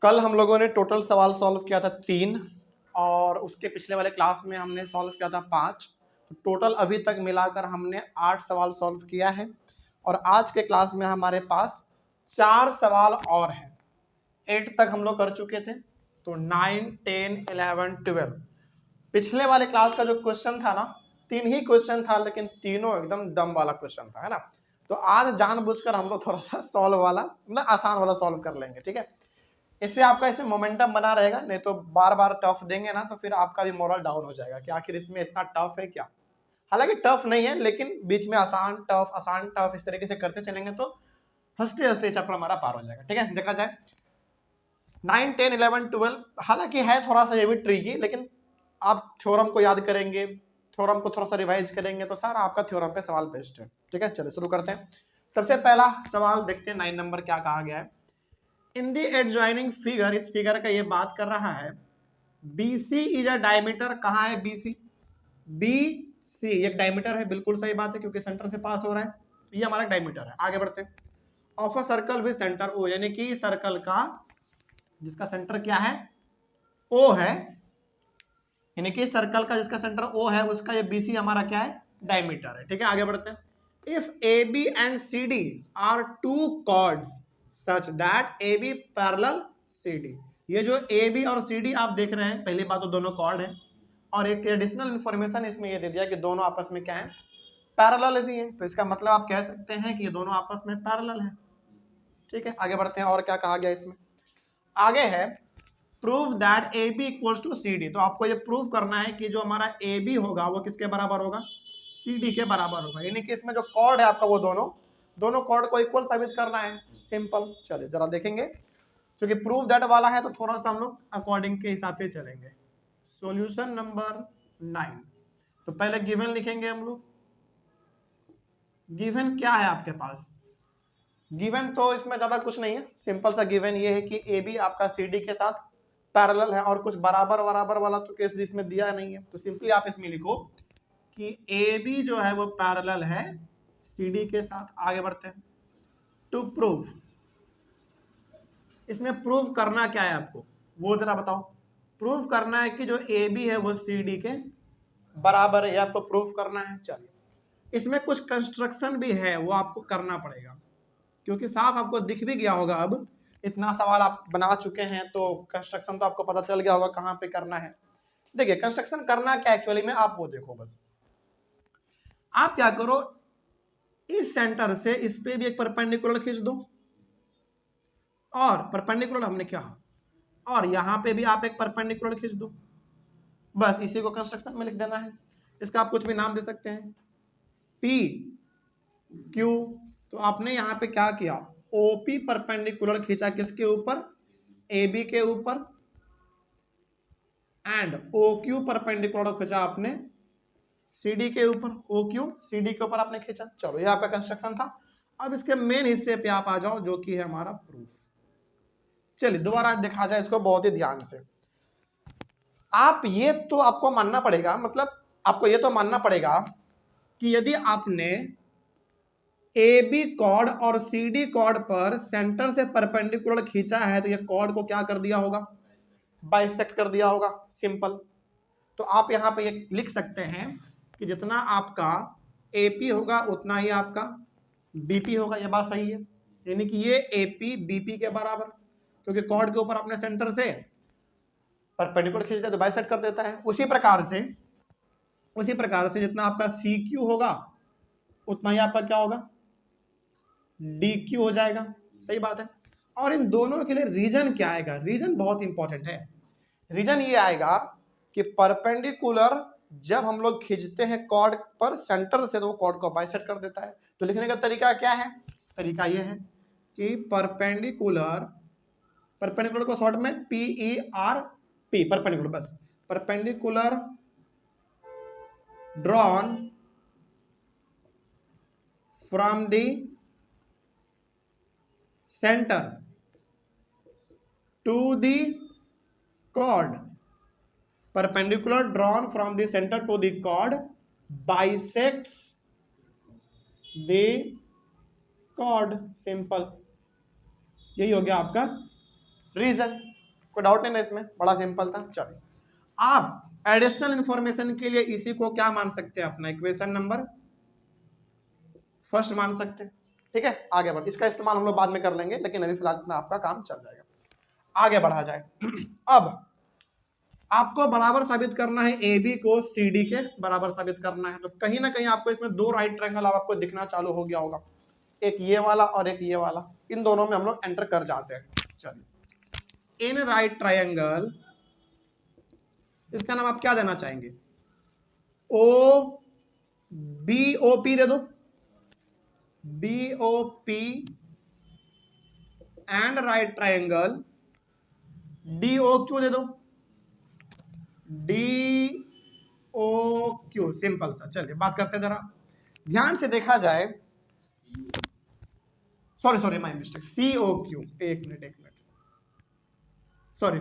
कल हम लोगों ने टोटल सवाल सॉल्व किया था 3 और उसके पिछले वाले क्लास में हमने सॉल्व किया था 5। तो टोटल अभी तक मिलाकर हमने 8 सवाल सॉल्व किया है और आज के क्लास में हमारे पास 4 सवाल और हैं। 8 तक हम लोग कर चुके थे, तो 9, 10, 11, 12। पिछले वाले क्लास का जो क्वेश्चन था ना, 3 ही क्वेश्चन था, लेकिन तीनों एकदम दम वाला क्वेश्चन था, है ना। तो आज जानबूझकर हम लोग थोड़ा सा सॉल्व वाला, मतलब आसान वाला सॉल्व कर लेंगे, ठीक है। इससे आपका इसमें मोमेंटम बना रहेगा, नहीं तो बार बार टफ देंगे ना तो फिर आपका भी मोरल डाउन हो जाएगा कि आखिर इसमें इतना टफ है क्या। हालांकि टफ नहीं है, लेकिन बीच में आसान टफ इस तरीके से करते चलेंगे तो हंसते हंसते चैप्टर हमारा पार हो जाएगा, ठीक है। देखा जाए 9, 10, 11, 12 हालांकि है थोड़ा सा ये भी ट्रिकी, लेकिन आप थ्योरम को याद करेंगे, थ्योरम को थोड़ा सा रिवाइज करेंगे तो सारा आपका थ्योरम पे सवाल बेस्ट है, ठीक है। चलिए शुरू करते हैं। सबसे पहला सवाल देखते हैं 9 नंबर क्या कहा गया है। इन दी एडजॉइनिंग फिगर, इस फिगर का ये बात कर रहा है, BC इज अ डायमीटर। कहाँ है BC? BC एक डायमीटर है, बिल्कुल सही बात है क्योंकि सेंटर से पास हो रहा है, तो ये हमारा डायमीटर है। आगे बढ़ते हैं। Of a circle with centre O, यानी कि सर्कल का जिसका सेंटर क्या है O है, यानी कि सर्कल का जिसका सेंटर O है उसका ये BC हमारा क्या है, डायमीटर है, ठीक है। आगे बढ़ते हैं। If AB and CD are two chords such that AB parallel CD, ये जो AB और CD आप देख रहे हैं, पहली बात तो दोनों कॉर्ड है और एक एडिशनल इंफॉर्मेशन इसमें ये दे दिया कि दोनों आपस में क्या है, पैरेलल भी है। तो इसका मतलब आप कह सकते हैं कि ये दोनों आपस में पैरेलल है, ठीक है। आगे बढ़ते हैं। और क्या कहा गया इसमें, आगे है prove that AB equals to CD। तो आपको ये प्रूव करना है कि जो हमारा AB होगा वो किसके बराबर होगा, CD के बराबर होगा, यानी कि इसमें जो कॉर्ड है आपका वो दोनों कॉर्ड को इक्वल साबित करना है, सिंपल। चलिए जरा देखेंगे, क्योंकि प्रूफ दैट वाला है तो थोड़ा सा हम लोग अकॉर्डिंग के हिसाब से चलेंगे। सॉल्यूशन नंबर 9, तो पहले गिवन लिखेंगे हम लोग। गिवन क्या है आपके पास? गिवन तो इसमें ज्यादा कुछ नहीं है, सिंपल सा गिवन ये है कि AB आपका CD के साथ पैरेलल है, और कुछ बराबर वाला तो केस इसमें दिया नहीं है, तो सिंपली आप इसमें लिखो कि AB जो है वो पैरेलल है CD के साथ। आगे बढ़ते हैं। टू प्रूव, इसमें प्रूव करना क्या है आपको वो जरा बताओ। प्रूव करना है कि जो AB है वो CD के बराबर है, ये आपको प्रूव करना है। चलिए इसमें कुछ कंस्ट्रक्शन भी है, वो आपको करना पड़ेगा, क्योंकि साफ आपको दिख भी गया होगा, अब इतना सवाल आप बना चुके हैं तो कंस्ट्रक्शन तो आपको पता चल गया होगा कहाँ पे करना है। देखिए कंस्ट्रक्शन करना क्या एक्चुअली में, आप वो देखो, बस आप क्या करो, इस सेंटर से इस पे भी एक परपेंडिकुलर खींच दो, और परपेंडिकुलर हमने क्या, और यहां पे भी आप एक परपेंडिकुलर खींच दो, बस इसी को कंस्ट्रक्शन में लिख देना है। इसका आप कुछ भी नाम दे सकते हैं, PQ। तो आपने यहां पे क्या किया, OP परपेंडिकुलर खींचा किसके ऊपर, AB के ऊपर, एंड OQ परपेंडिकुलर खींचा आपने CD के ऊपर। OQ CD के ऊपर आपने खींचा। चलो ये आपका कंस्ट्रक्शन था। अब इसके मेन हिस्से पे आप आ जाओ, जो कि है हमारा प्रूफ। चलिए दोबारा देखा जाए इसको बहुत ही ध्यान से। आप ये तो आपको मानना पड़ेगा, मतलब आपको ये तो मानना पड़ेगा कि यदि आपने AB कॉर्ड और CD कॉर्ड पर सेंटर से परपेंडिकुलर खींचा है तो ये कॉर्ड को क्या कर दिया होगा, बाइसेक्ट कर दिया होगा, सिंपल। तो आप यहाँ पे ये लिख सकते हैं कि जितना आपका AP होगा उतना ही आपका BP होगा। ये बात सही है, यानी कि ये AP BP के बराबर, क्योंकि कॉर्ड के ऊपर अपने सेंटर से परपेंडिकुलर खींचते तो बाइसेक्ट कर देता है। उसी प्रकार से जितना आपका CQ होगा उतना ही आपका क्या होगा, DQ हो जाएगा। सही बात है। और इन दोनों के लिए रीजन क्या आएगा, रीजन बहुत इंपॉर्टेंट है। रीजन ये आएगा कि परपेंडिकुलर जब हम लोग खींचते हैं कॉर्ड पर सेंटर से तो वो कॉर्ड को बाइसेक्ट कर देता है। तो लिखने का तरीका क्या है, तरीका ये है कि परपेंडिकुलर को शॉर्ट में PERP, परपेंडिकुलर, बस perpendicular drawn from the centre to the chord, perpendicular drawn from the center to the chord bisects the chord, simple. यही हो गया आपका रीजन। कोई डाउट नहीं ना इसमें, बड़ा सिंपल था। चलिए आप एडिशनल इंफॉर्मेशन के लिए इसी को क्या मान सकते हैं, अपना इक्वेशन नंबर फर्स्ट मान सकते हैं। ठीक है, आगे बढ़, इसका इस्तेमाल हम लोग बाद में कर लेंगे, लेकिन अभी फिलहाल इतना आपका काम चल जाएगा। आगे बढ़ा जाए। अब आपको बराबर साबित करना है, ए बी को सी डी के बराबर साबित करना है। तो कहीं ना कहीं आपको इसमें दो राइट ट्रायंगल आपको दिखना चालू हो गया होगा, एक ये वाला और एक ये वाला। इन दोनों में हम लोग एंटर कर जाते हैं। चलिए, इन राइट ट्रायंगल, इसका नाम आप क्या देना चाहेंगे, ओ बी ओ पी दे दो, B O P and right triangle D O Q दे दो, डी ओ क्यू। सिंपल सा। चलिए बात करते हैं, जरा ध्यान से देखा जाए। Sorry my mistake, C O Q. एक minute, sorry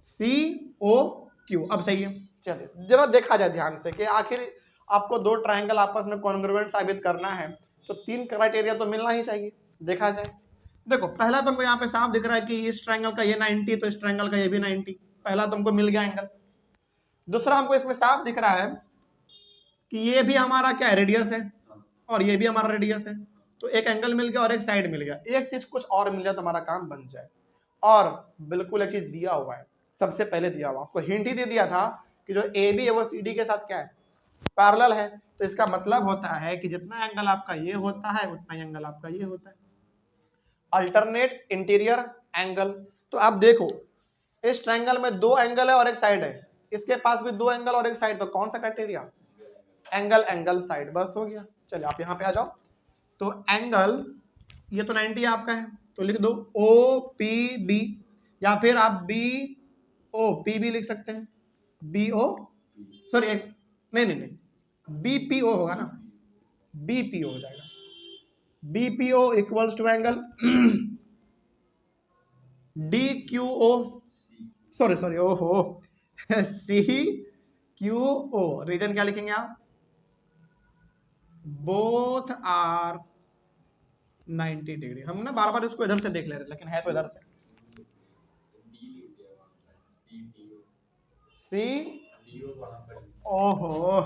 C O Q, अब सही है। चलिए जरा देखा जाए ध्यान से कि आखिर आपको दो ट्रायंगल आपस में कॉन्ग्रुएंट साबित करना है तो तीन क्राइटेरिया तो मिलना ही चाहिए। देखा जाए, देखो पहला तुमको यहाँ पे साफ दिख रहा है कि इस ट्रायंगल का ये 90, तो इस ट्रायंगल का ये भी 90। पहला तुमको मिल गया एंगल। दूसरा हमको इसमें साफ दिख रहा है कि ये भी हमारा क्या है, रेडियस है, और ये भी हमारा रेडियस है। तो एक एंगल मिल गया और एक साइड मिल गया। एक चीज कुछ और मिल जाए तो हमारा काम बन जाए। और बिल्कुल एक चीज दिया हुआ है, सबसे पहले दिया हुआ, आपको हिंट ही दे दिया था कि जो ए बी है वो सी डी के साथ क्या है, पैरेलल है। तो इसका मतलब होता है कि जितना एंगल आपका ये होता है उतना एंगल आपका ये होता है, अल्टरनेट इंटीरियर एंगल। तो आप देखो इस ट्रायंगल में दो एंगल है और एक साइड है, इसके पास भी दो एंगल और एक साइड, तो कौन सा क्राइटेरिया, एंगल साइड, बस हो गया। चलिए आप यहाँ पे आ जाओ। तो एंगल ये तो 90 आपका है, तो लिख दो ओ पी बी, या फिर आप बी ओ पी बी लिख सकते हैं, बी ओ, सॉरी नहीं बी पी ओ होगा ना, बी पी ओ हो जाएगा। B P O equals to angle D Q O, sorry ओहो सी क्यू ओ। रीजन क्या लिखेंगे आप, बोथ आर 90 डिग्री। हम ना बार बार इसको इधर से देख ले रहे, लेकिन है तो इधर से। सी ओहो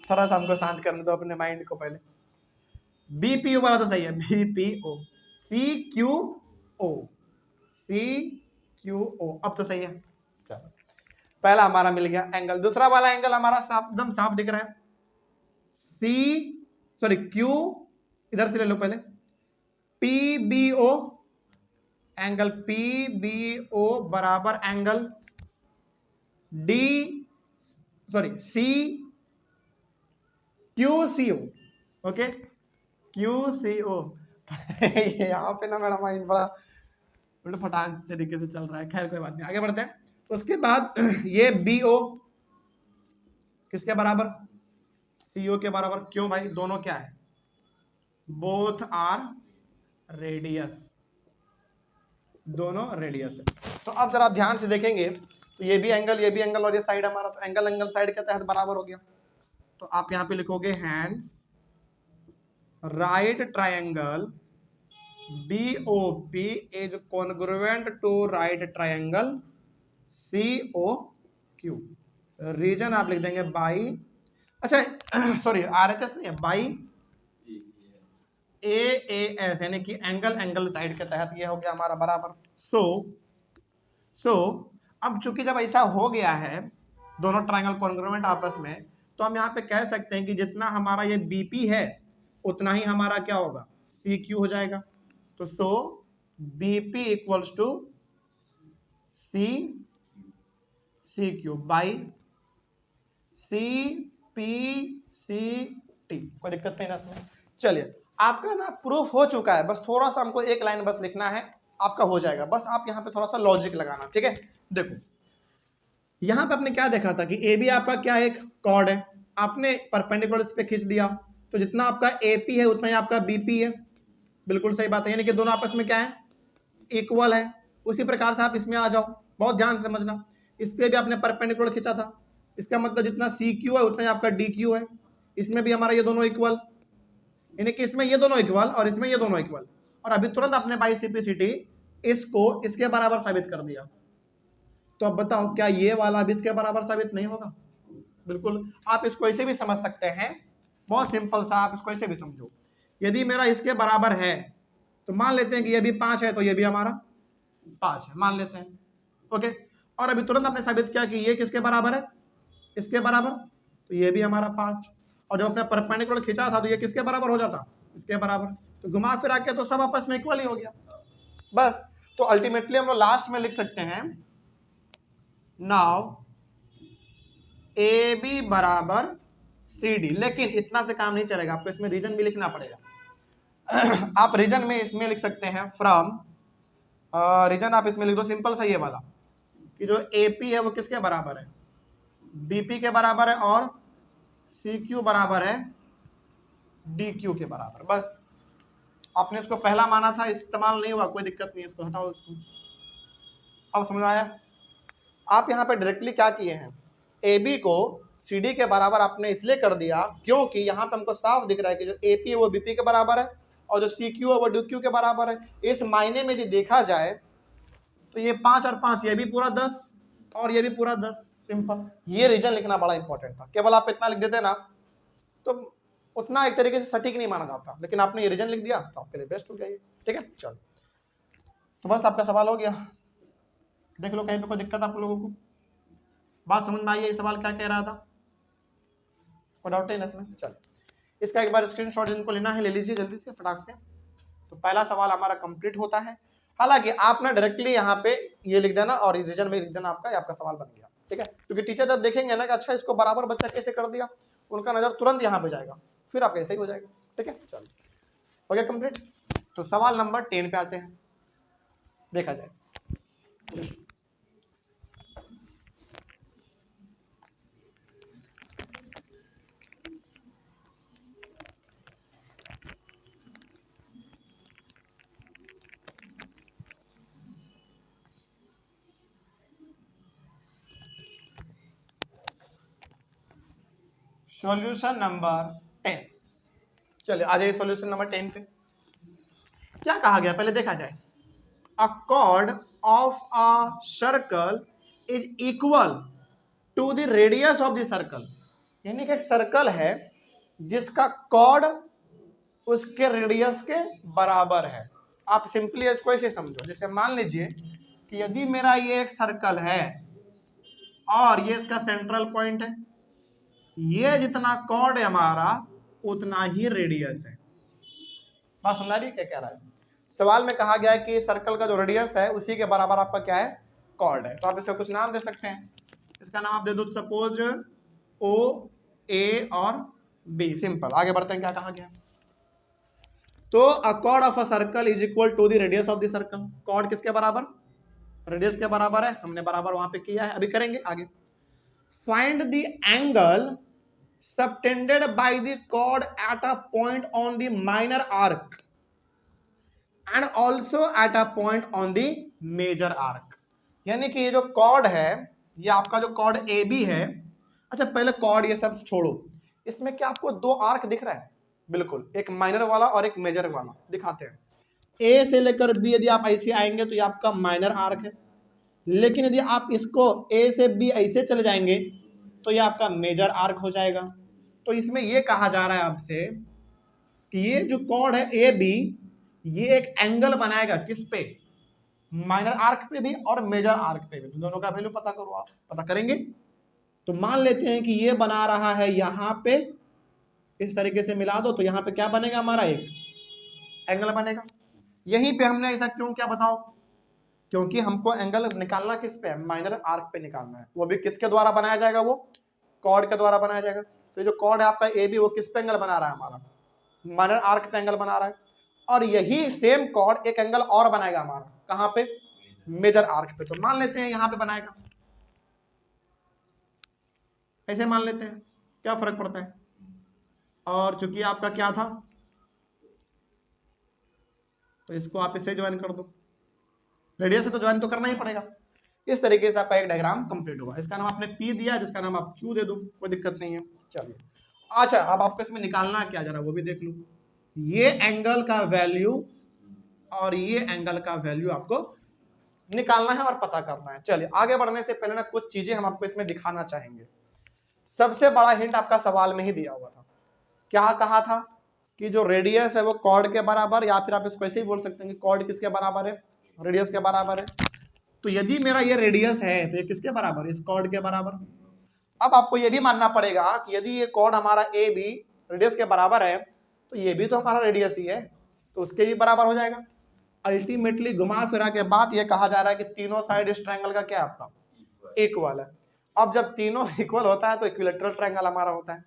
थोड़ा सा हमको शांत करने दो अपने माइंड को पहले। बी पी ओ वाला तो सही है, B P O, C Q O, C Q O, अब तो सही है। चलो पहला हमारा मिल गया एंगल। दूसरा वाला एंगल हमारा एकदम साफ दिख रहा है, क्यू इधर से ले लो पहले, P B O, angle P B O बराबर angle C Q C O. Okay, Q C O. यहाँ पे ना मेरा माइंड बड़ा फटाक तरीके से चल रहा है, खैर कोई बात नहीं, आगे बढ़ते हैं। उसके बाद ये बी ओ किसके बराबर, सी ओ के बराबर। क्यों भाई, दोनों क्या है, बोथ आर रेडियस, दोनों रेडियस है। तो अब जरा ध्यान से देखेंगे तो ये भी एंगल और ये साइड हमारा, तो एंगल साइड के तहत बराबर हो गया। तो आप यहाँ पे लिखोगे hence right triangle BOP is congruent to right triangle COQ। Reason आप लिख देंगे बाई, अच्छा सॉरी RHS नहीं है, बाई AAS, यानी कि एंगल साइड के तहत ये हो गया हमारा बराबर। सो अब चूंकि जब ऐसा हो गया है दोनों ट्रायंगल कॉन्ग्रुएंट आपस में, तो हम यहाँ पे कह सकते हैं कि जितना हमारा ये BP है उतना ही हमारा क्या होगा, CQ हो जाएगा। तो so BP equals to CQ by CPCT। कोई दिक्कत नहीं ना इसमें। चलिए आपका ना प्रूफ हो चुका है, बस थोड़ा सा हमको एक लाइन बस लिखना है, आपका हो जाएगा। बस आप यहाँ पे थोड़ा सा लॉजिक लगाना, ठीक है। देखो यहाँ पे आपने क्या देखा था कि AB आपका क्या है, एक कॉर्ड है, आपने परपेंडिकुलर इस पे खींच दिया, तो जितना आपका AP है उतना ही आपका BP है। बिल्कुल सही बात है, यानी कि दोनों आपस में क्या है, इक्वल है। उसी प्रकार से आप इसमें आ जाओ, बहुत ध्यान से समझना। इस पे भी आपने परपेंडिकुलर खींचा था, इसका मतलब जितना CQ है उतना ही आपका DQ है। इसमें भी हमारा ये दोनों इक्वल, यानी कि इसमें ये दोनों इक्वल और इसमें ये दोनों इक्वल, और अभी तुरंत अपने बाइसिप्लिसिटी इसको इसके बराबर साबित कर दिया। तो अब बताओ क्या ये वाला भी इसके बराबर साबित नहीं होगा? बिल्कुल। आप इसको ऐसे भी समझ सकते हैं, बहुत सिंपल सा, आप इसको ऐसे भी समझो। यदि मेरा इसके बराबर है तो मान लेते हैं कि ये भी 5 है तो ये भी हमारा 5 है, मान लेते हैं। ओके, और अभी तुरंत आपने साबित किया कि ये किसके बराबर है? इसके बराबर, तो ये भी हमारा 5। और जब अपने परपेंडिकुलर खींचा था तो ये किसके बराबर हो जाता? इसके बराबर। तो घुमा फिरा के तो सब आपस में इक्वल ही हो गया बस। तो अल्टीमेटली हम लोग लास्ट में लिख सकते हैं नाउ ए बी बराबर सी डी। लेकिन इतना से काम नहीं चलेगा, आपको इसमें रीजन भी लिखना पड़ेगा। आप रीजन में इसमें लिख सकते हैं फ्रॉम, रीजन आप इसमें लिख दो सिंपल सा ये वाला कि जो ए पी है वो किसके बराबर है? बी पी के बराबर है, और सी क्यू बराबर है डी क्यू के बराबर। बस आपने इसको पहला माना था, इस्तेमाल नहीं हुआ, कोई दिक्कत नहीं है, इसको हटाओ इसको। अब समझ आया? आप यहाँ पे डायरेक्टली क्या किए हैं, ए बी को सी डी के बराबर आपने इसलिए कर दिया क्योंकि यहाँ पे हमको साफ दिख रहा है कि जो ए पी है वो बी पी के बराबर है और जो सी क्यू है वो डी क्यू के बराबर है। इस मायने में यदि देखा जाए तो ये 5 और 5 ये भी पूरा 10 और ये भी पूरा 10। सिंपल, ये रीजन लिखना बड़ा इंपॉर्टेंट था। केवल आप इतना लिख देते ना तो उतना एक तरीके से सटीक नहीं माना जाता, लेकिन आपने ये रीजन लिख दिया तो आपके लिए बेस्ट हो गया ये। ठीक है, चलो तो बस आपका सवाल हो गया। देख लो कहीं पे कोई दिक्कत आप लोगों को, बात समझ में आई है? ये सवाल क्या कह रहा था, कोई डाउट है ना इसमें? चलो इसका एक बार स्क्रीनशॉट जिनको लेना है ले लीजिए जल्दी से फटाक से। तो पहला सवाल हमारा कंप्लीट होता है। हालांकि आप ना डायरेक्टली यहाँ पे ये लिख देना और रीजन में लिख देना, आपका सवाल बन गया। ठीक है, क्योंकि टीचर जब देखेंगे ना कि अच्छा इसको बराबर बच्चा कैसे कर दिया, उनका नजर तुरंत यहाँ पे जाएगा, फिर आपका ऐसे ही हो जाएगा। ठीक है, चलो हो गया कंप्लीट। तो सवाल नंबर 10 पे आते हैं, देखा जाए। Solution number 10। चलिए आ जाइए सॉल्यूशन नंबर 10 पे। क्या कहा गया पहले देखा जाए। A chord of a circle is equal to the radius of the circle. यानी कि एक सर्कल है जिसका कॉर्ड उसके रेडियस के बराबर है। आप सिंपली इसको ऐसे समझो, जैसे मान लीजिए कि यदि मेरा ये एक सर्कल है और ये इसका सेंट्रल पॉइंट है, ये जितना कॉर्ड है हमारा उतना ही रेडियस है। बात समझ रही क्या कह रहा है? सवाल में कहा गया है कि सर्कल का जो रेडियस है उसी के बराबर आपका क्या है, कॉर्ड है। तो आप इसका कुछ नाम दे सकते हैं। इसका नाम आप दे दो सपोज ओ, ए और बी। सिंपल, आगे बढ़ते हैं। क्या कहा गया? तो a chord of a circle is equal to the radius of the circle. Chord किसके बराबर? रेडियस के बराबर है। हमने बराबर वहां पे किया है, अभी करेंगे आगे। Find the angle subtended by the chord at a point on the minor arc and also at a point on the major arc। यानी कि ये जो कॉर्ड है, ये आपका जो कॉर्ड ए बी है। अच्छा पहले कॉर्ड ये सब छोड़ो, इसमें क्या आपको 2 आर्क दिख रहा है? बिल्कुल, एक माइनर वाला और एक मेजर वाला। दिखाते हैं। ए से लेकर बी यदि आप ऐसे आएंगे तो ये आपका माइनर आर्क है, लेकिन यदि आप इसको ए से बी ऐसे चले जाएंगे तो ये आपका मेजर आर्क हो जाएगा। तो इसमें ये कहा जा रहा है आपसे कि ये जो कॉर्ड है ए बी, ये एक एंगल बनाएगा किस पे? माइनर आर्क पे भी और मेजर आर्क पे भी। तो दोनों का वैल्यू पता करो, आप पता करेंगे। तो मान लेते हैं कि ये बना रहा है यहाँ पे, इस तरीके से मिला दो तो यहाँ पे क्या बनेगा हमारा, एक एंगल बनेगा। यहीं पे हमने ऐसा क्यों क्या बताओ? क्योंकि हमको एंगल निकालना किस पे है, माइनर आर्क पे निकालना है। वो भी किसके द्वारा बनाया जाएगा, वो कॉर्ड के द्वारा बनाया जाएगा। तो जो कॉर्ड है आपका ए बी, वो किस पे एंगल बना रहा है, हमारा माइनर आर्क पे एंगल बना रहा है। और यही सेम कॉर्ड एक एंगल और बनाएगा हमारा, कहां पे, मेजर आर्क पे। तो मान लेते हैं यहां पे बनाएगा, ऐसे मान लेते हैं, क्या फर्क पड़ता है। और चूंकि आपका क्या था तो इसको आप इससे ज्वाइन कर दो, रेडियस से तो ज्वाइन तो करना ही पड़ेगा। इस तरीके से आपका एक डायग्राम कंप्लीट होगा। इसका नाम आपने पी दिया, जिसका नाम आप क्यू दे दो, कोई दिक्कत नहीं है। चलिए अच्छा, अब आपको इसमें निकालना क्या जा रहा है वो भी देख लो। ये एंगल का वैल्यू और ये एंगल का वैल्यू आपको निकालना है और पता करना है। चलिए आगे बढ़ने से पहले ना कुछ चीजें हम आपको इसमें दिखाना चाहेंगे। सबसे बड़ा हिंट आपका सवाल में ही दिया हुआ था। क्या कहा था कि जो रेडियस है वो कॉर्ड के बराबर, या फिर आप इसको ऐसे ही बोल सकते हैं कि कॉर्ड किसके बराबर है, रेडियस के बराबर है। तो यदि मेरा ये रेडियस है तो ये किसके बराबर है, इस कॉर्ड के बराबर। अब आपको ये भी मानना पड़ेगा कि यदि ये कॉर्ड हमारा ए बी रेडियस के बराबर है तो ये भी तो हमारा रेडियस ही है, तो उसके भी बराबर हो जाएगा। अल्टीमेटली घुमा फिरा के बात ये कहा जा रहा है कि तीनों साइड इस ट्रायंगल का क्या आपका इक्वल है। अब जब तीनों इक्वल होता है तो इक्विलेटरल ट्रायंगल हमारा होता है,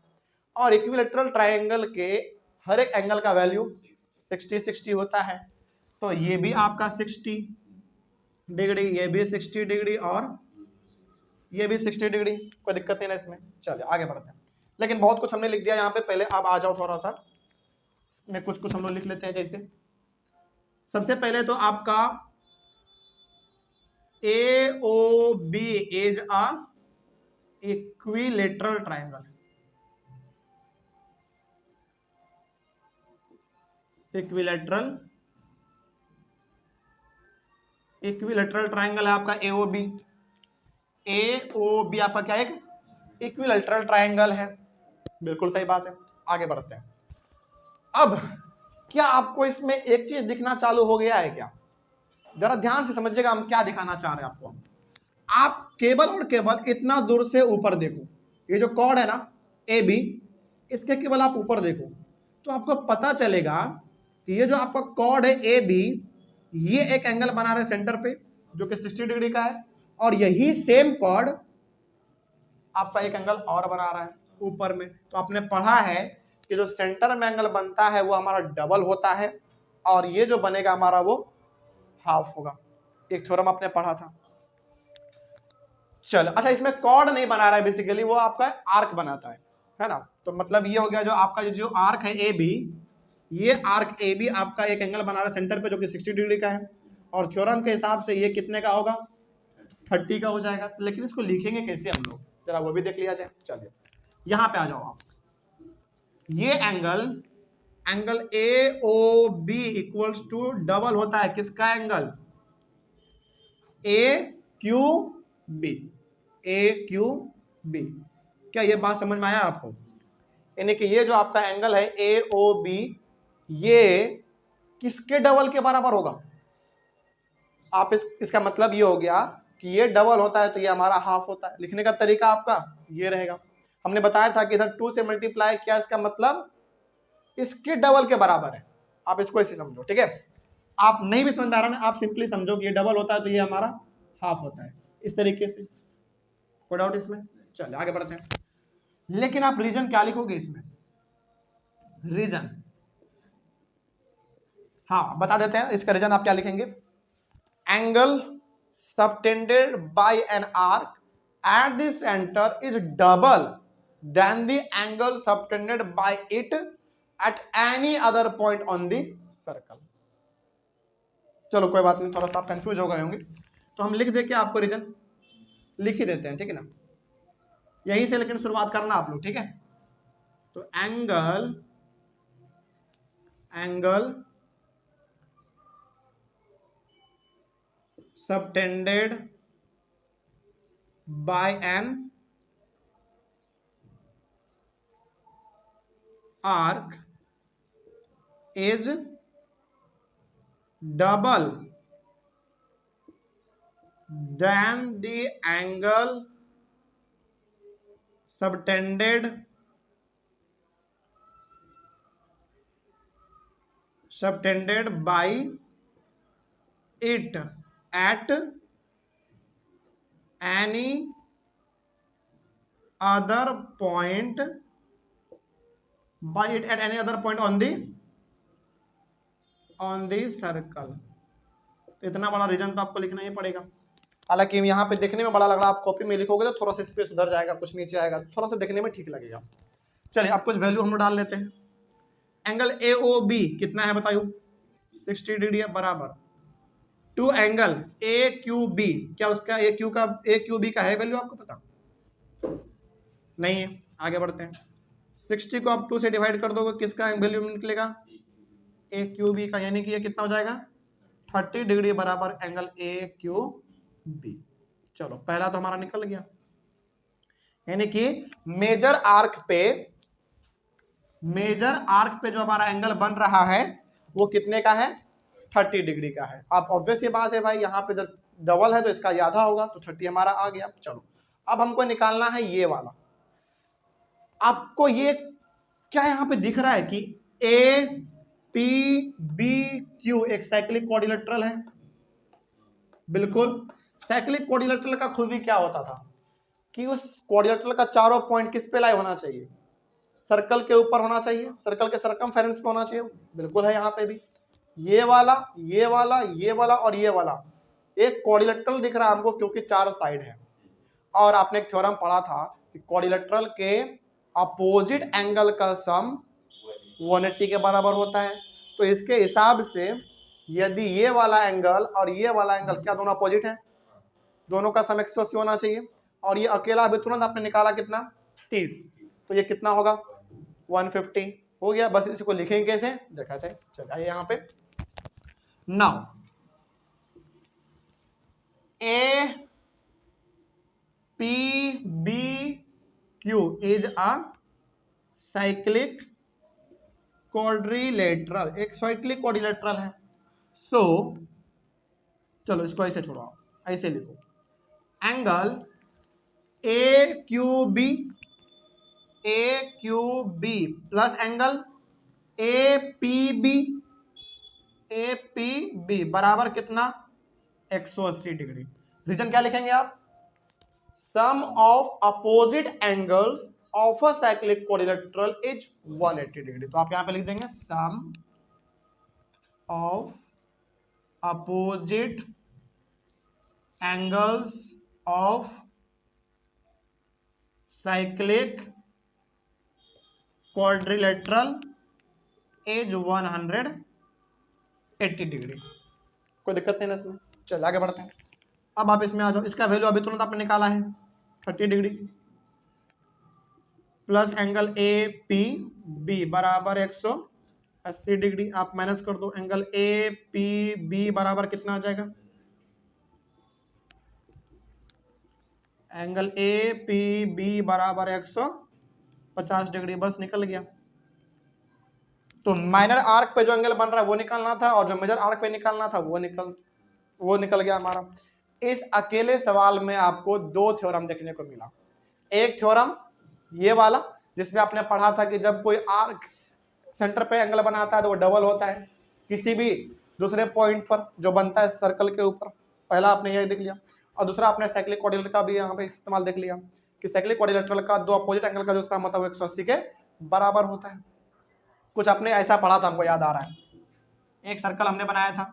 और इक्विलेटरल ट्रायंगल के हर एक एंगल का वैल्यू 60-60 होता है। तो ये भी आपका 60 डिग्री, ये भी 60 डिग्री, और ये भी 60 डिग्री। कोई दिक्कत नहीं ना इसमें। चलिए आगे बढ़ते हैं। लेकिन बहुत कुछ हमने लिख दिया यहाँ पे, पहले आप आ जाओ थोड़ा सा में कुछ हम लोग लिख लेते हैं। जैसे सबसे पहले तो आपका AOB is a equilateral triangle. Equilateral triangle है आपका AOB। AOB आपका क्या है, एक इक्विलेटरल ट्रायंगल है। बिल्कुल सही बात है। आगे बढ़ते हैं। अब क्या आपको इसमें एक चीज दिखना चालू हो गया है क्या, जरा ध्यान से समझिएगा हम क्या दिखाना चाह रहे हैं आपको। आप केवल और केवल इतना दूर से ऊपर देखो, ये जो कॉर्ड है ना AB, इसके केवल आप ऊपर देखो तो आपको पता चलेगा कि ये जो आपका कॉर्ड है AB, ये एक एंगल बना रहे सेंटर पे जो कि 60 डिग्री का है, और यही सेम कॉर्ड आपका एक एंगल और बना रहा है ऊपर में। तो आपने पढ़ा है कि जो सेंटर में एंगल बनता है वो हमारा डबल होता है, और ये जो बनेगा हमारा वो हाफ होगा। एक थ्योरम आपने पढ़ा था। चलो अच्छा, इसमें कॉर्ड नहीं बना रहा है बेसिकली, वो आपका आर्क बनाता है ना। तो मतलब ये हो गया जो आपका जो आर्क है AB, ये आर्क AB आपका एक एंगल बना रहा है सेंटर पे जो कि 60 डिग्री का है, और थ्योरम के हिसाब से ये कितने का होगा, 30 का हो जाएगा। लेकिन इसको लिखेंगे कैसे हम लोग, जरा वो भी देख लिया जाए। चलिए यहां पे आ जाओ आप। ये angle AOB equals to double होता है किसका एंगल, AQB। क्या ये बात समझ में आया आपको? यानी कि ये जो आपका एंगल है AOB, ये किसके डबल के बराबर होगा। आप इसका मतलब ये हो गया कि ये डबल होता है तो ये हमारा हाफ होता है। लिखने का तरीका आपका ये रहेगा। हमने बताया था कि इधर 2 से मल्टीप्लाई किया, इसका मतलब इसके डबल के बराबर है। आप इसको ऐसे समझो, ठीक है। आप नहीं भी समझ में आ रहा ना, आप सिंपली समझो कि ये डबल होता है तो ये हमारा हाफ होता है, इस तरीके से। कोई डाउट इसमें? चलिए आगे बढ़ते हैं। लेकिन आप रीजन क्या लिखोगे इसमें, रीजन, हाँ बता देते हैं इसका रीजन आप क्या लिखेंगे। Angle subtended by an arc at the centre is double then the angle subtended by it at any other point on the circle. चलो कोई बात नहीं, थोड़ा सा आप कंफ्यूज हो गए होंगे, तो हम लिख दे के आपको रीजन लिख ही देते हैं, ठीक है ना। यहीं से लेकिन शुरुआत करना आप लोग, ठीक है। तो angle subtended by an arc is double then the angle subtended by it at any other point by it at any other point on the circle। इतना बड़ा रीजन तो आपको लिखना ही पड़ेगा। हालांकि यहाँ पे देखने में बड़ा लग रहा है, आप कॉपी में लिखोगे तो थोड़ा सा स्पेस उधर जाएगा, कुछ नीचे आएगा, थोड़ा सा देखने में ठीक लगेगा। चलिए आप कुछ वैल्यू हम लोग डाल लेते हैं। एंगल AOB कितना है बताइए, 60 डिग्री है, बराबर टू एंगल AQB। क्या उसका AQB का है वैल्यू आपको पता नहीं है? आगे बढ़ते हैं। 60 को आप 2 से डिवाइड कर दोगे, किसका वैल्यू निकलेगा, AQB का, यानी कि ये कितना हो जाएगा 30 डिग्री बराबर एंगल ए क्यू बी। चलो पहला तो हमारा निकल गया, यानी कि मेजर आर्क पे जो हमारा एंगल बन रहा है वो कितने का है, 30 डिग्री का है। अब ऑब्वियस ये बात है भाई, यहाँ पे जब डबल है तो इसका आधा होगा, तो 30 हमारा आ गया। चलो अब हमको निकालना है ये वाला। आपको ये क्या यहाँ पे दिख रहा है कि ए पी बी क्यू एक साइक्लिक क्वाड्रिलेटरल है। बिल्कुल, साइक्लिक क्वाड्रिलेटरल का खूबी क्या होता था कि उस क्वाड्रिलेटरल का चारों पॉइंट किस पे लाई होना चाहिए, सर्कल के ऊपर होना चाहिए, सर्कल के सरकमफेरेंस पे होना चाहिए। बिल्कुल है यहाँ पे भी, ये वाला ये वाला ये वाला और ये वाला एक क्वाड्रिलेटरल दिख रहा है हमको क्योंकि 4 साइड है। और आपने एक थ्योरम पढ़ा था कि क्वाड्रिलेटरल के अपोजिट एंगल का सम 180 के बराबर होता है। तो इसके हिसाब से यदि ये वाला एंगल और ये वाला एंगल क्या दोनों अपोजिट है, दोनों का सम 180 होना चाहिए। और ये अकेला अभी तुरंत आपने निकाला कितना, 30, तो ये कितना होगा 150 हो गया। बस इसको लिखेंगे कैसे देखा जाए। चलिए यहाँ पे now A P B Q is a cyclic quadrilateral, एक साइक्लिक क्वाड्रिलेटरल है। सो चलो इसको ऐसे छोड़ो, ऐसे लिखो angle A Q B plus angle A P B बराबर कितना 180 डिग्री। रीजन क्या लिखेंगे आप, sum of opposite angles of a cyclic quadrilateral is 180 degree. तो आप यहां पे लिख देंगे sum of opposite angles of cyclic quadrilateral is 180 degree. कोई दिक्कत नहीं ना इसमें। चलिए आगे बढ़ते हैं। अब आप इसमें आ जाओ, इसका वैल्यू अभी तुरंत आपने निकाला है 30 degree plus angle A P B बराबर 180 डिग्री। आप माइनस कर दो, एंगल ए पी बी बराबर कितना आ जाएगा, एंगल ए पी बी बराबर 150 डिग्री। बस निकल गया। तो माइनर आर्क पे जो एंगल बन रहा है वो निकालना था और जो मेजर आर्क पे निकालना था वो निकल गया हमारा। इस अकेले सवाल में आपको 2 थ्योरम देखने को मिला। एक थ्योरम ये वाला जिसमें आपने पढ़ा था कि जब कोई आर्क सेंटर पे एंगल बनाता है तो वो डबल होता है किसी भी दूसरे पॉइंट पर जो बनता है सर्कल के ऊपर। पहला आपने यही देख लिया। और दूसरा आपने साइक्लिक क्वाड्रिलेटरल का भी यहाँ पे इस्तेमाल देख लिया कि साइक्लिक क्वाड्रिलेटरल का 2 अपोजिट एंगल का जो सम होता है वो 180 के बराबर होता है। कुछ आपने ऐसा पढ़ा था, हमको याद आ रहा है। एक सर्कल हमने बनाया था,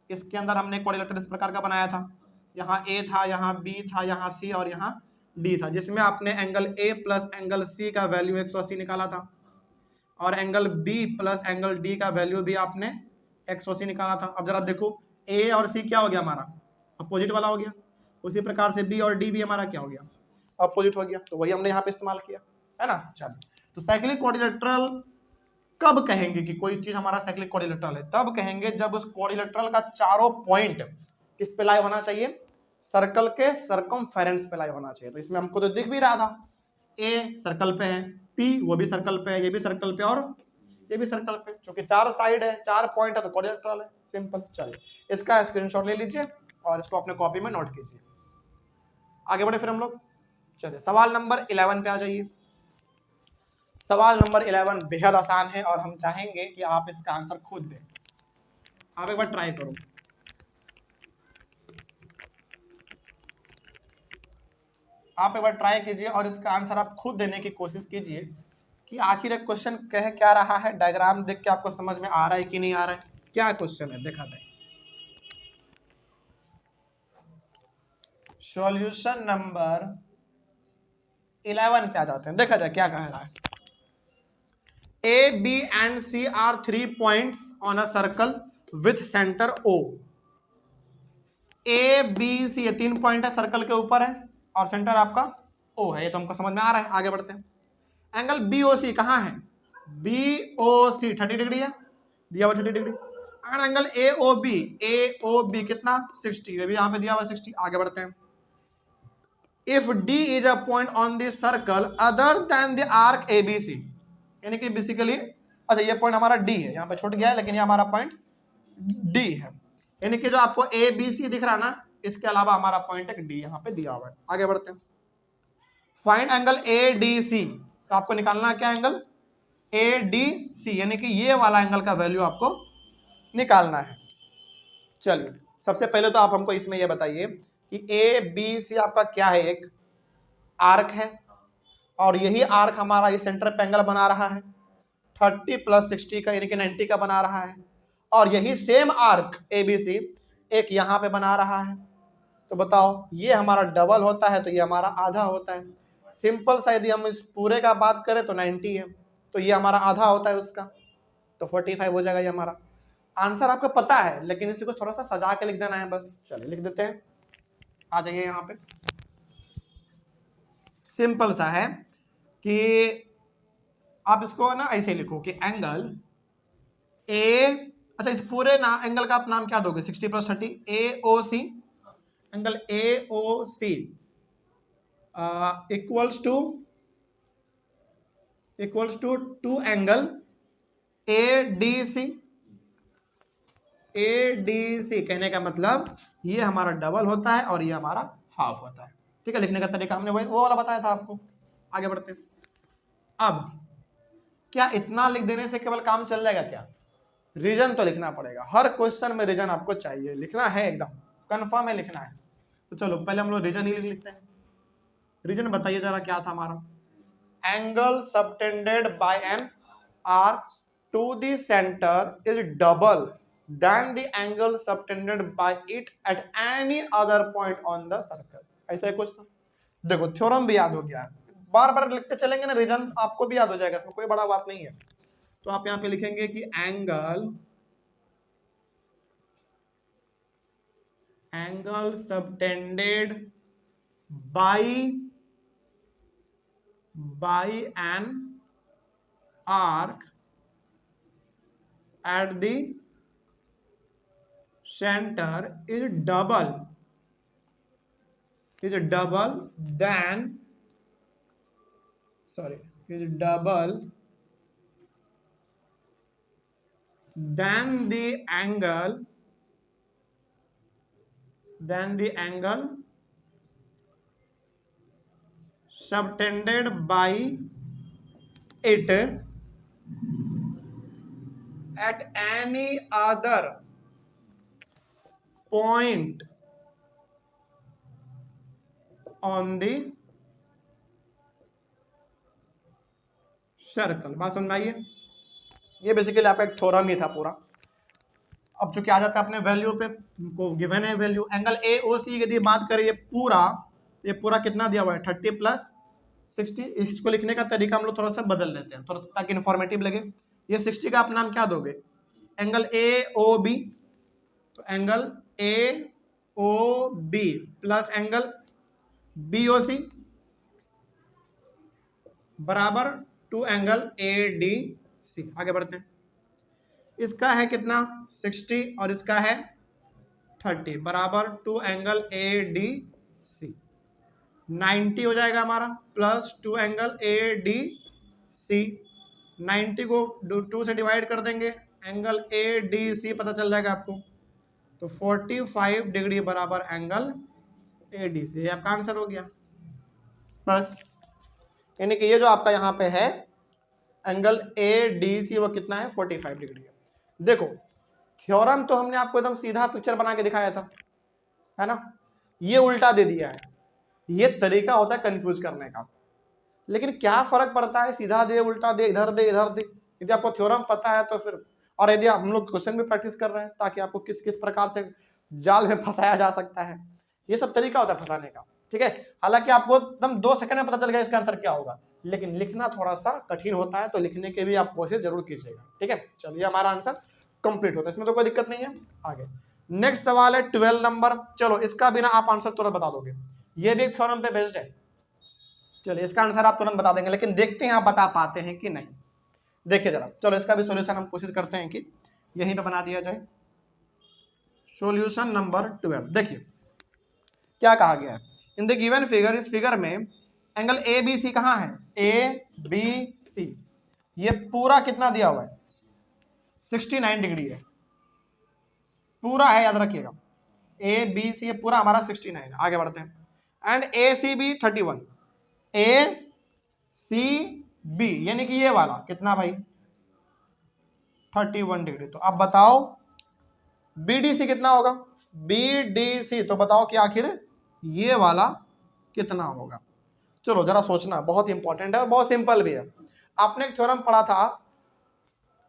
इसके अंदर हमने क्वाड्रिलेटरल इस प्रकार का बनाया था। यहाँ ए था, यहाँ बी था, यहाँ सी और यहाँ डी था, जिसमें आपने angle A plus angle C का वैल्यू 180 निकाला था और angle B plus angle D का वैल्यू भी आपने 180 निकाला था। अब जरा देखो, ए और सी क्या हो गया हमारा, अपोजिट वाला हो गया। उसी प्रकार से बी और डी भी हमारा क्या हो गया, अपोजिट हो गया। तो वही हमने यहाँ पे इस्तेमाल किया है ना। चलिए, तो साइक्लिक क्वाड्रिलेटरल कब कहेंगे कि कोई चीज हमारा साइक्लिक क्वाड्रिलेटरल है, तब कहेंगे जब उस क्वाड्रिलेटरल का चारों पॉइंट किस पे लाई होना चाहिए, सर्कल के सरकमफेरेंस पे लाई होना चाहिए। तो इसमें हमको तो दिख भी रहा था, ए सर्कल पे है, पी वो भी सर्कल पे है, ये भी सर्कल पे और ये भी सर्कल पे, क्योंकि 4 साइड है, 4 पॉइंट है तो क्वाड्रिलेटरल है। सिंपल। चलिए, इसका स्क्रीनशॉट ले लीजिए और इसको अपने कॉपी में नोट कीजिए। आगे बढ़े फिर हम लोग। चलिए, सवाल नंबर 11 पे आ जाइए। सवाल नंबर 11 बेहद आसान है और हम चाहेंगे कि आप इसका आंसर खुद दें। आप एक बार ट्राई करो। आप एक बार ट्राई कीजिए और इसका आंसर आप खुद देने की कोशिश कीजिए कि आखिर एक क्वेश्चन कह क्या रहा है। डायग्राम देख के आपको समझ में आ रहा है कि नहीं आ रहा है, क्या क्वेश्चन है देखा जाए। सॉल्यूशन नंबर 11 पे आ जाते हैं, देखा जाए क्या कह रहा है। A, B and C are 3 points on a circle with center O. A, B, C ये 3 पॉइंट है, सर्कल के ऊपर है और सेंटर आपका O है। ये तो हमको समझ में आ रहा है। आगे बढ़ते हैं। एंगल BOC कहाँ है, BOC 30 डिग्री है, दिया हुआ 30 डिग्री। एंगल AOB कितना 60, ये भी यहाँ पे दिया हुआ 60। आगे बढ़ते हैं। If D is a point on the circle other than the arc ABC, यानी कि बेसिकली अच्छा ये पॉइंट हमारा D है, यहाँ पे छूट गया है, लेकिन ये हमारा पॉइंट D है, यानी कि जो आपको ABC दिख रहा है ना, इसके अलावा हमारा पॉइंट एक D यहाँ पे दिया हुआ है। आगे बढ़ते हैं। फाइंड एंगल ADC, तो आपको निकालना है क्या एंगल ADC, यानी कि ये वाला एंगल का वैल्यू आपको निकालना है। चलिए सबसे पहले तो आप हमको इसमें ये बताइए कि ABC आपका क्या है, एक आर्क है, और यही आर्क हमारा इस सेंटर पे एंगल बना रहा है 30 + 60 का, यानी कि 90 का बना रहा है, और यही सेम आर्क ABC एक यहाँ पे बना रहा है। तो बताओ ये हमारा डबल होता है तो ये हमारा आधा होता है। सिंपल सा, यदि हम इस पूरे का बात करें तो 90 है, तो ये हमारा आधा होता है उसका, तो 45 हो जाएगा। ये हमारा आंसर आपको पता है, लेकिन इसी को थोड़ा सा सजा के लिख देना है बस। चलिए लिख देते हैं, आ जाइए यहाँ पे। सिंपल सा है कि आप इसको ना ऐसे लिखो कि एंगल ए, अच्छा इस पूरे ना एंगल का आप नाम क्या दोगे, 60 + 30 AOC, angle AOC equals to angle ADC कहने का मतलब ये हमारा डबल होता है और ये हमारा हाफ होता है। ठीक है, लिखने का तरीका हमने वो वाला बताया था आपको। आगे बढ़ते हैं। अब क्या इतना लिख देने से केवल काम चल जाएगा क्या? रीजन तो लिखना पड़ेगा, हर क्वेश्चन में रीजन आपको चाहिए, लिखना है, एकदम कंफर्म है लिखना है। तो चलो पहले हम लोग रीजन ही लिखते हैं। रीजन बताइए जरा क्या था हमारा, angle subtended by an arc to the centre is double then the angle subtended by it at any other point on the circle. ऐसा कुछ था। देखो थ्योरम भी याद हो गया, बार बार लिखते चलेंगे ना, रीजन आपको भी याद हो जाएगा, इसमें कोई बड़ा बात नहीं है। तो आप यहाँ पे लिखेंगे कि angle subtended by an arc at the center is double than the angle subtended by it at any other point on the circle. बात समझ में आई है? ये बेसिकली आपका एक थ्योरम ही था पूरा। अब चूंकि आ जाता है अपने वैल्यू पे, को गिवन है वैल्यू एंगल AOC की यदि बात करें, ये पूरा कितना दिया हुआ है 30 + 60। इसको लिखने का तरीका हम लोग थोड़ा सा बदल लेते हैं, थोड़ा ताकि इन्फॉर्मेटिव लगे। ये 60 का आप नाम क्या दोगे, एंगल AOB, तो angle AOB plus angle BOC बराबर टू एंगल ADC। आगे बढ़ते हैं। इसका है कितना 60 और इसका है 30 बराबर टू एंगल ADC, 90 हो जाएगा हमारा, प्लस टू एंगल ADC। 90 को 2 से डिवाइड कर देंगे, एंगल ADC पता चल जाएगा आपको, तो 45 डिग्री बराबर एंगल ADC। ये आपका आंसर हो गया। बस, यानी कि ये जो आपका यहाँ पे है एंगल ADC वो कितना है 45 डिग्री है। देखो थ्योरम तो हमने आपको एकदम सीधा पिक्चर बना के दिखाया था, है ना, ये उल्टा दे दिया है। ये तरीका होता है कंफ्यूज करने का, लेकिन क्या फर्क पड़ता है सीधा दे उल्टा दे इधर दे इधर दे, यदि आपको थ्योरम पता है तो फिर, और यदि हम लोग क्वेश्चन भी प्रैक्टिस कर रहे हैं ताकि आपको किस किस प्रकार से जाल में फंसाया जा सकता है, ये सब तरीका होता है फंसाने का। ठीक है, हालांकि आपको एकदम 2 सेकंड में पता चल गया इसका आंसर क्या होगा, लेकिन लिखना थोड़ा सा कठिन होता है, तो लिखने के भी आप कोशिश जरूर कीजिएगा। ठीक है, चलिए हमारा आंसर कंप्लीट होता है, इसमें तो कोई दिक्कत नहीं है। आगे नेक्स्ट सवाल है 12 नंबर। चलो इसका बिना आप आंसर तुरंत बता दोगे, ये भी एक थ्योरम पे बेस्ड है। चलिए इसका आंसर आप तुरंत बता देंगे, लेकिन देखते हैं आप बता पाते हैं कि नहीं। देखिए जरा, चलो इसका भी सॉल्यूशन हम कोशिश करते हैं कि यहीं पे बना दिया जाए। Solution number 12। देखिए क्या कहा गया है, इन द गिवन फिगर, इस फिगर में एंगल ए बी सी कहाँ है, ए बी सी, ये पूरा कितना दिया हुआ है 69 डिग्री है, पूरा है, याद रखिएगा ए बी सी पूरा हमारा 69। आगे बढ़ते हैं, and A C B 31, A C B यानी कि ये वाला कितना भाई 31 डिग्री। तो अब बताओ बी डी सी कितना होगा, बी डी सी, तो बताओ कि आखिर ये वाला कितना होगा। चलो जरा सोचना, बहुत इंपॉर्टेंट है और बहुत सिंपल भी है। आपने एक थ्योरम पढ़ा था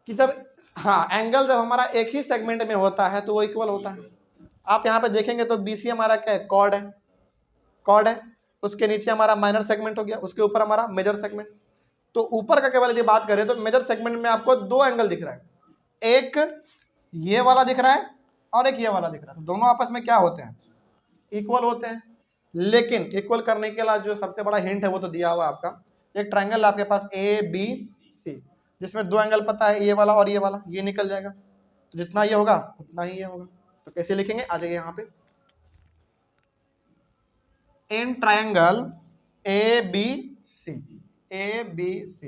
कि जब एंगल जब हमारा एक ही सेगमेंट में होता है तो वो इक्वल होता है। आप यहाँ पे देखेंगे तो बीसी हमारा क्या है, कॉर्ड है, कॉर्ड है, उसके नीचे हमारा माइनर सेगमेंट हो गया, उसके ऊपर हमारा मेजर सेगमेंट। तो ऊपर का केवल यदि बात करें तो मेजर सेगमेंट में आपको दो एंगल दिख रहा है, एक ये वाला दिख रहा है और एक ये वाला दिख रहा है। दोनों आपस में क्या होते हैं, इक्वल होते हैं। लेकिन इक्वल करने के लिए जो सबसे बड़ा हिंट है वो तो दिया हुआ है आपका, एक ट्रायंगल आपके पास ए बी सी, जिसमें दो एंगल पता है, ये वाला और ये वाला, ये निकल जाएगा, तो जितना ये होगा उतना ही ये होगा। तो कैसे लिखेंगे, आ जाइए यहाँ पे, in triangle A B C, A B C,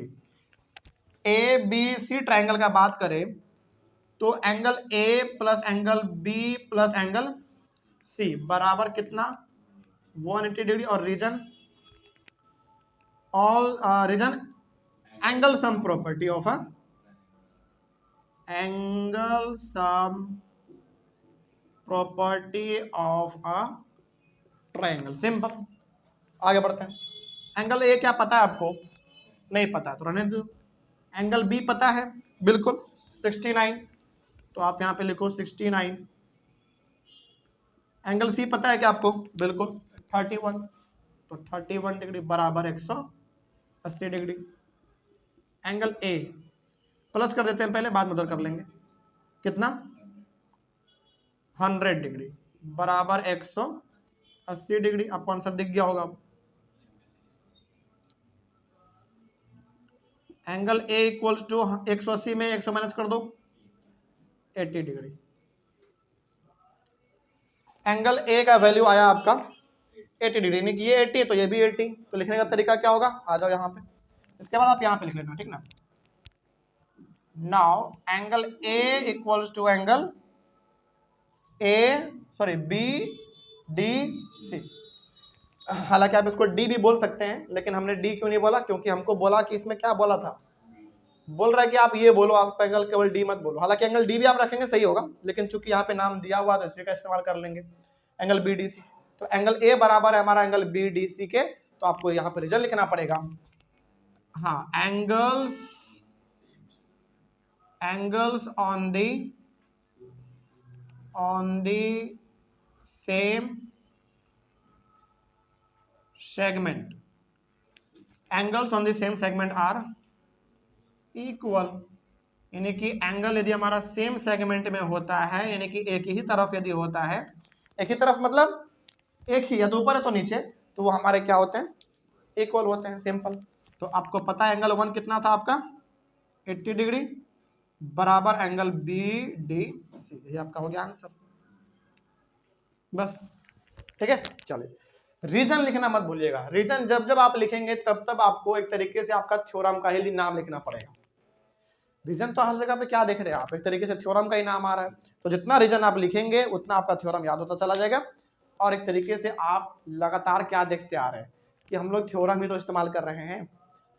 A B C triangle का बात करें तो angle A plus angle B plus angle C बराबर कितना 180 डिग्री, और reason all reason angle sum property of a angle sum property of a triangle. Simple, आगे बढ़ते हैं। एंगल ए क्या पता है आपको, नहीं पता तो रहने दो। एंगल बी पता है बिल्कुल 69, तो आप यहाँ पे लिखो 69। एंगल सी पता है क्या आपको, बिल्कुल 31, तो 31 डिग्री बराबर 180 डिग्री। एंगल ए प्लस कर देते हैं पहले, बाद में उधर कर लेंगे, कितना 100 डिग्री बराबर 180 डिग्री। आपको आंसर दिख गया होगा। एंगल ए इक्वल टू 180 में 100 माइनस कर दो 80 डिग्री। एंगल ए का वैल्यू आया आपका 80 डिग्री, यानी कि ये 80 तो ये भी 80, तो लिखने का तरीका क्या होगा, आ जाओ यहाँ पे, इसके बाद आप यहाँ पे लिख लेना, ठीक ना। Now angle A equals to angle B D C. हालांकि आप इसको डी भी बोल सकते हैं, लेकिन हमने डी क्यों नहीं बोला, क्योंकि हमको बोला कि इसमें क्या बोला था, बोल रहा है कि आप ये बोलो, आप एंगल केवल डी मत बोलो। हालांकि एंगल डी भी आप रखेंगे सही होगा, लेकिन चूंकि यहाँ पे नाम दिया हुआ तो इसी का इस्तेमाल कर लेंगे, एंगल बी डी सी। तो एंगल ए बराबर है हमारा एंगल बी डी सी के, तो आपको यहाँ पे रिजल्ट लिखना पड़ेगा। हाँ, angles on the same segment, angles on the same segment are equal, यानी कि एंगल यदि हमारा सेम सेगमेंट में होता है, यानी कि एक ही तरफ यदि होता है, एक ही तरफ मतलब एक ही, या तो ऊपर है तो नीचे, तो वो हमारे क्या होते हैं, इक्वल होते हैं। सिंपल। तो आपको पता है एंगल 1 कितना था आपका 80 डिग्री बराबर एंगल बी डी सी, ये आपका हो गया आंसर, बस, ठीक है। चलिए, रीजन लिखना मत भूलिएगा। रीजन जब जब आप लिखेंगे तब तब आपको एक तरीके से आपका थ्योरम का ही नाम लिखना पड़ेगा। रीजन तो हर जगह पे क्या देख रहे हैं आप, एक तरीके से थ्योरम का ही नाम आ रहा है, तो जितना रीजन आप लिखेंगे उतना आपका थ्योरम याद होता चला जाएगा। और एक तरीके से आप लगातार क्या देखते आ रहे हैं कि हम लोग थ्योरम ही तो इस्तेमाल कर रहे हैं।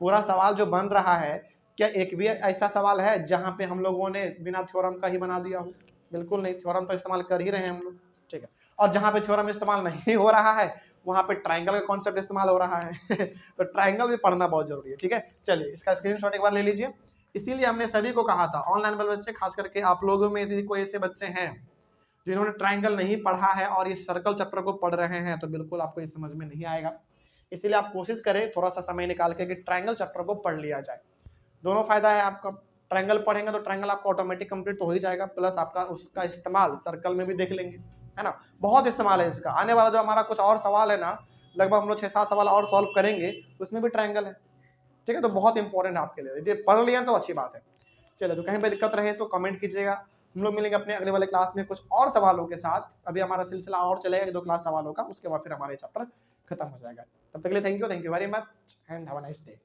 पूरा सवाल जो बन रहा है, क्या एक भी ऐसा सवाल है जहाँ पे हम लोगों ने बिना थ्योरम का ही बना दिया हो? बिल्कुल नहीं, थ्योरम तो इस्तेमाल कर ही रहे हैं हम लोग, ठीक है। और जहाँ पे थ्योरम इस्तेमाल नहीं हो रहा है वहाँ पे ट्राइंगल का कॉन्सेप्ट इस्तेमाल हो रहा है तो ट्राइंगल भी पढ़ना बहुत जरूरी है, ठीक है। चलिए, इसका स्क्रीनशॉट एक बार ले लीजिए। इसीलिए हमने सभी को कहा था, ऑनलाइन वाले बच्चे खास करके आप लोगों में यदि कोई ऐसे बच्चे हैं जिन्होंने ट्राइंगल नहीं पढ़ा है और इस सर्कल चैप्टर को पढ़ रहे हैं, तो बिल्कुल आपको ये समझ में नहीं आएगा। इसीलिए आप कोशिश करें थोड़ा सा समय निकाल के कि ट्राइंगल चैप्टर को पढ़ लिया जाए। दोनों फायदा है आपका, ट्राइंगल पढ़ेंगे तो ट्राइंगल आपका ऑटोमेटिक कंप्लीट तो हो ही जाएगा, प्लस आपका उसका इस्तेमाल सर्कल में भी देख लेंगे, है ना। बहुत इस्तेमाल है इसका। आने वाला जो हमारा कुछ और सवाल है ना, लगभग हम लोग 6-7 सवाल और सॉल्व करेंगे, उसमें भी ट्राइंगल है, ठीक है। तो बहुत इंपॉर्टेंट है आपके लिए, यदि पढ़ लिया तो अच्छी बात है। चलिए, तो कहीं पे दिक्कत रहे तो कमेंट कीजिएगा, हम लोग मिलेंगे अपने अगले वाले क्लास में कुछ और सवालों के साथ। अभी हमारा सिलसिला और चलेगा 1-2 क्लास सवालों का, उसके बाद फिर हमारे चैप्टर खत्म हो जाएगा। तब तक के लिए thank you very much and have a nice day.